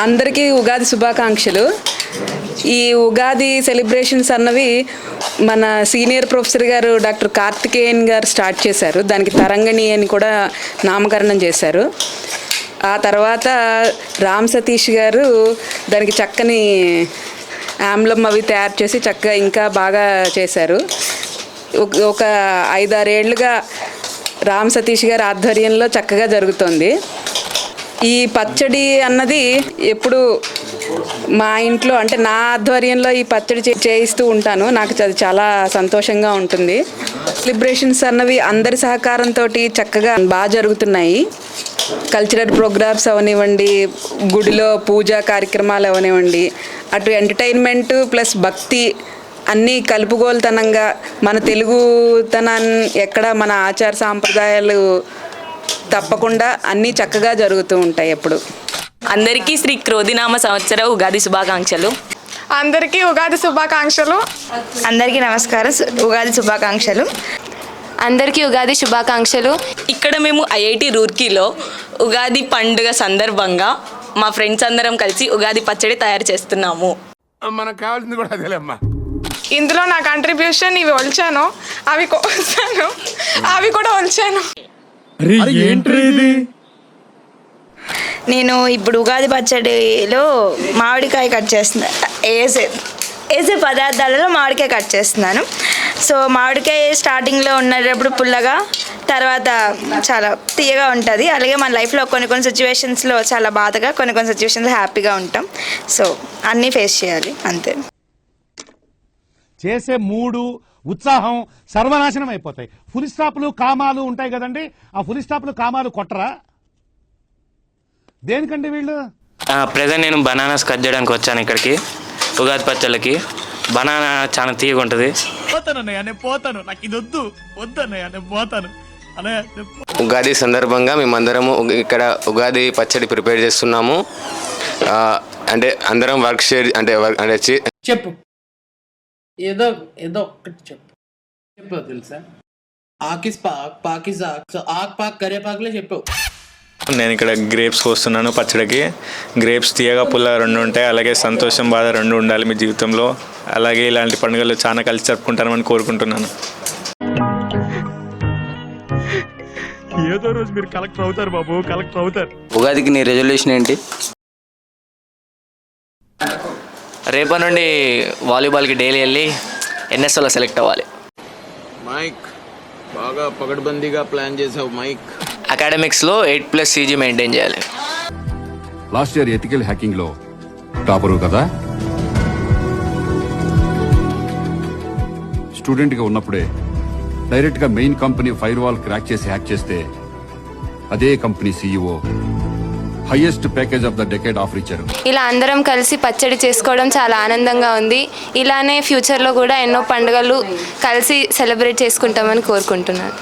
అందరికీ ఉగాది శుభాకాంక్షలు. ఈ ఉగాది సెలబ్రేషన్స్ అన్నవి మన సీనియర్ ప్రొఫెసర్ గారు డాక్టర్ కార్తికేయన్ గారు స్టార్ట్ చేశారు. దానికి తరంగిణి అని కూడా నామకరణం చేశారు. ఆ తర్వాత రామ్ సతీష్ గారు దానికి చక్కని ఆమ్లం అవి తయారు చేసి చక్కగా ఇంకా బాగా చేశారు. ఒక 5-6 ఏళ్ళుగా రామ్ సతీష్ గారి ఆధ్వర్యంలో చక్కగా జరుగుతోంది. ఈ పచ్చడి అన్నది ఎప్పుడు మా ఇంట్లో అంటే నా ఆధ్వర్యంలో ఈ పచ్చడి చేయిస్తూ ఉంటాను. నాకు అది చాలా సంతోషంగా ఉంటుంది. సెలబ్రేషన్స్ అన్నవి అందరి సహకారంతో చక్కగా బాగా జరుగుతున్నాయి. కల్చరల్ ప్రోగ్రామ్స్ అవనివ్వండి, గుడిలో పూజా కార్యక్రమాలు అవనివ్వండి, అటు ఎంటర్టైన్మెంట్ ప్లస్ భక్తి అన్నీ కలుపుగోలుతనంగా మన తెలుగుతనాన్ని ఎక్కడ మన ఆచార సాంప్రదాయాలు తప్పకుండా అన్నీ చక్కగా జరుగుతూ ఉంటాయి. ఎప్పుడు అందరికీ శ్రీ క్రోధినామ సంవత్సర ఉగాది శుభాకాంక్షలు. అందరికీ ఉగాది శుభాకాంక్షలు. అందరికీ నమస్కారం. ఉగాది శుభాకాంక్షలు. అందరికీ ఉగాది శుభాకాంక్షలు. ఇక్కడ మేము ఐఐటి రూర్కీలో ఉగాది పండుగ సందర్భంగా మా ఫ్రెండ్స్ అందరం కలిసి ఉగాది పచ్చడి తయారు చేస్తున్నాము. మనకు కావాల్సింది కూడా అదేలేమ్మా. ఇందులో నా కంట్రిబ్యూషన్ ఇవి ఒలిచాను, అవి కోసాను, అవి కూడా ఒలిచాను. నేను ఇప్పుడు ఉగాది పచ్చడిలో మామిడికాయ కట్ చేస్తున్నా. వేసే పదార్థాలలో మామిడికాయ కట్ చేస్తున్నాను. సో మామిడికాయ స్టార్టింగ్లో ఉన్నప్పుడు పుల్లగా, తర్వాత చాలా తీయగా ఉంటుంది. అలాగే మన లైఫ్లో కొన్ని సిచ్యువేషన్స్లో చాలా బాధగా, కొన్ని సిచ్యువేషన్స్లో హ్యాపీగా ఉంటాం. సో అన్నీ ఫేస్ చేయాలి, అంతే. చేసే మూడు ఉత్సాహం సర్వనాశనం అయిపోతాయి. ఫుల్ స్టాప్లు కామాలు ఉంటాయి కదండి, ఆ ఫుల్ స్టాప్లు కామాలు కొట్టరా దేనికండి వీళ్ళు? ప్రజెంట్ నేను బనానాస్ కట్ చేయడానికి వచ్చాను ఇక్కడికి ఉగాది పచ్చళ్ళకి. బనానా చాలా తీయగా ఉంటుంది. ఉగాది సందర్భంగా మేమందరము ఇక్కడ ఉగాది పచ్చడి ప్రిపేర్ చేస్తున్నాము. అంటే అందరం వర్క్ షేర్ అంటే చెప్పు, ఏదో ఒక్కటి చెప్పు తెలుసా? ఆకిస్ పాక్ పాకిజాక్, సో ఆక్ పాక్ కరేపాకులే చెప్పావు. నేను ఇక్కడ గ్రేప్స్ కోస్తున్నాను పచ్చడికి. గ్రేప్స్ తీయగా పుల్ల రెండు ఉంటాయి, అలాగే సంతోషం బాధ రెండు ఉండాలి మీ జీవితంలో. అలాగే ఇలాంటి పండుగలు చాలా కలిసి జరుపుకుంటారని కోరుకుంటున్నాను. ఏదో రోజు మీరు కలెక్టర్ అవుతారు బాబు, కలెక్టర్ అవుతారు. ఉగాదికి నీ రెజల్యూషన్ ఏంటి? రేపటి నుండి వాలీబాల్కి డైలీ వెళ్ళి ఎన్ఎస్ఓలో సెలెక్ట్ అవ్వాలి. మైక్ బాగా పకడ్బందీగా ప్లాన్ చేసావు మైక్. అకాడమిక్స్లో 8+ CG మెయింటైన్ చేయాలి. లాస్ట్ ఇయర్ ఎథికల్ హ్యాకింగ్ లో టాపరు కదా. స్టూడెంట్ గా ఉన్నప్పుడే డైరెక్ట్ గా main company fire wall crack చేసి హ్యాక్ చేస్తే అదే company CEO highest package of the decade offer ఇచ్చారు. ఇలా అందరం కలిసి పచ్చడి చేసుకోవడం చాలా ఆనందంగా ఉంది. ఇలానే ఫ్యూచర్లో కూడా ఎన్నో పండుగలు కలిసి సెలబ్రేట్ చేసుకుంటామని కోరుకుంటున్నాను.